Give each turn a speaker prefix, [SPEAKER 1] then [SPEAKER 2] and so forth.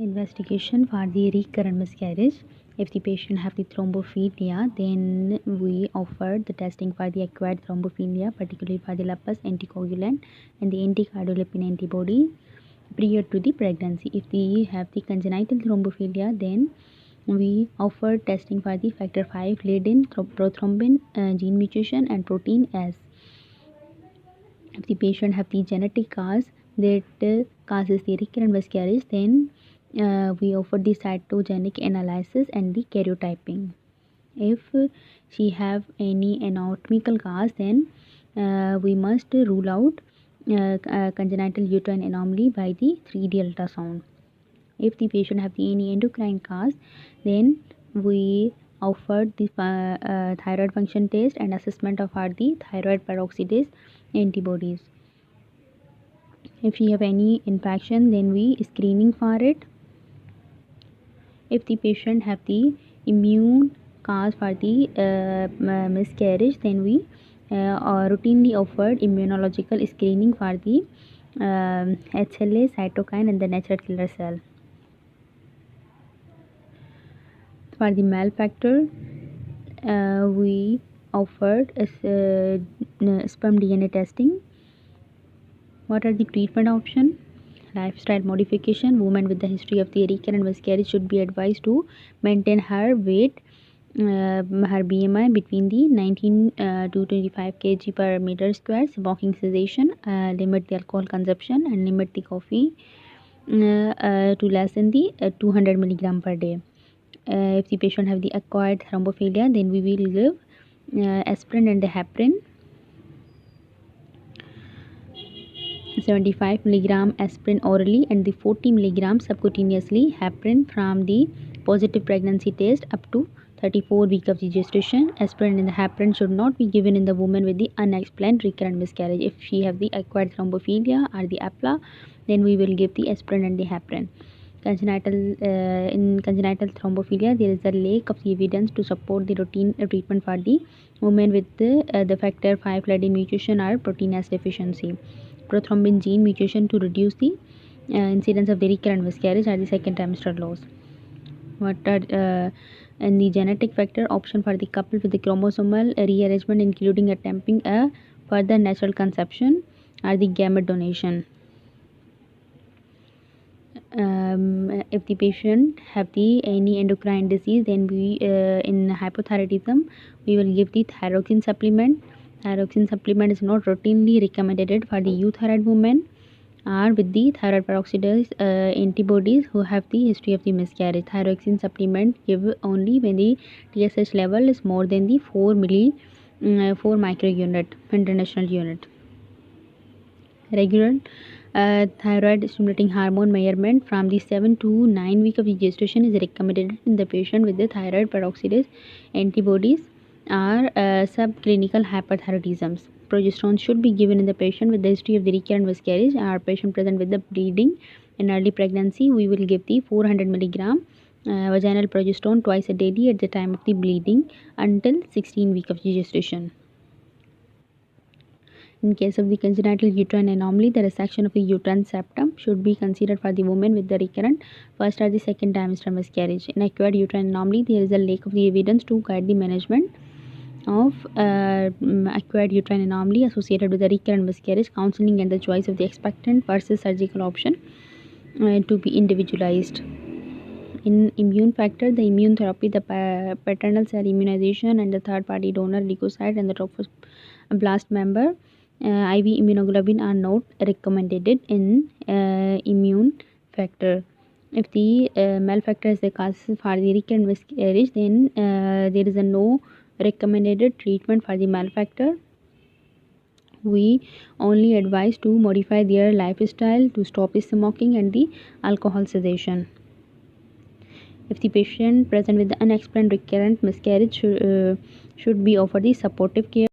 [SPEAKER 1] Investigation for the recurrent miscarriage. If the patient have the thrombophilia, then we offer the testing for the acquired thrombophilia, particularly for the lupus anticoagulant and the anticardiolipin antibody prior to the pregnancy. If they have the congenital thrombophilia, then we offer testing for the factor V laden prothrombin gene mutation and protein S. If the patient have the genetic cause that causes the recurrent miscarriage, then we offer the cytogenic analysis and the karyotyping. If she have any anatomical cause, then we must rule out congenital uterine anomaly by the 3D ultrasound. If the patient have any endocrine cause, then we offered the thyroid function test and assessment of the thyroid peroxidase antibodies. If she have any infection, then we screening for it. If the patient have the immune cause for the miscarriage, then we routinely offered immunological screening for the HLA, cytokine and the natural killer cell. For the malfactor, we offered sperm DNA testing. What are the treatment options? Lifestyle modification. Women with the history of the recurrent miscarriage should be advised to maintain her weight, her BMI between the 19 to 25 kg per meter square. Smoking cessation, limit the alcohol consumption and limit the coffee to less than the 200 milligram per day. If the patient have the acquired thrombophilia, then we will give aspirin and the heparin. 75 milligram aspirin orally and the 40 milligram subcutaneously heparin from the positive pregnancy test up to 34 weeks of gestation. Aspirin and the heparin should not be given in the woman with the unexplained recurrent miscarriage. If she have the acquired thrombophilia or the APLA, then we will give the aspirin and the heparin. In congenital thrombophilia, there is a lack of evidence to support the routine treatment for the women with the factor V laden mutation or protein S deficiency. Prothrombin gene mutation to reduce the incidence of the recurrent miscarriage or the second trimester loss. What are and the genetic factor option for the couple with the chromosomal rearrangement, including attempting a further natural conception or the gamete donation. If the patient have the any endocrine disease, then we in hypothyroidism we will give the thyroxine supplement. Thyroxine supplement is not routinely recommended for the euthyroid women or with the thyroid peroxidase antibodies who have the history of the miscarriage. Thyroxine supplement give only when the TSH level is more than the 4 microunit international unit. Regular thyroid stimulating hormone measurement from the 7 to 9 week of gestation is recommended in the patient with the thyroid peroxidase antibodies or subclinical hyperthyroidism. Progesterone should be given in the patient with the history of the recurrent miscarriage or patient present with the bleeding in early pregnancy. We will give the 400 milligram vaginal progesterone twice a daily at the time of the bleeding until 16 week of gestation. In case of the congenital uterine anomaly, the resection of the uterine septum should be considered for the woman with the recurrent first or the second trimester miscarriage. In acquired uterine anomaly, there is a lack of the evidence to guide the management of acquired uterine anomaly associated with the recurrent miscarriage. Counseling and the choice of the expectant versus surgical option to be individualized. In immune factor, the immune therapy, the paternal cell immunization and the third party donor leukocyte and the trophoblast member IV immunoglobulin are not recommended in immune factor. If the malfactor is the cause for the recurrent miscarriage, then there is a no recommended treatment for the malfactor. We only advise to modify their lifestyle to stop smoking and the alcohol cessation. If the patient present with the unexplained recurrent miscarriage should be offered the supportive care.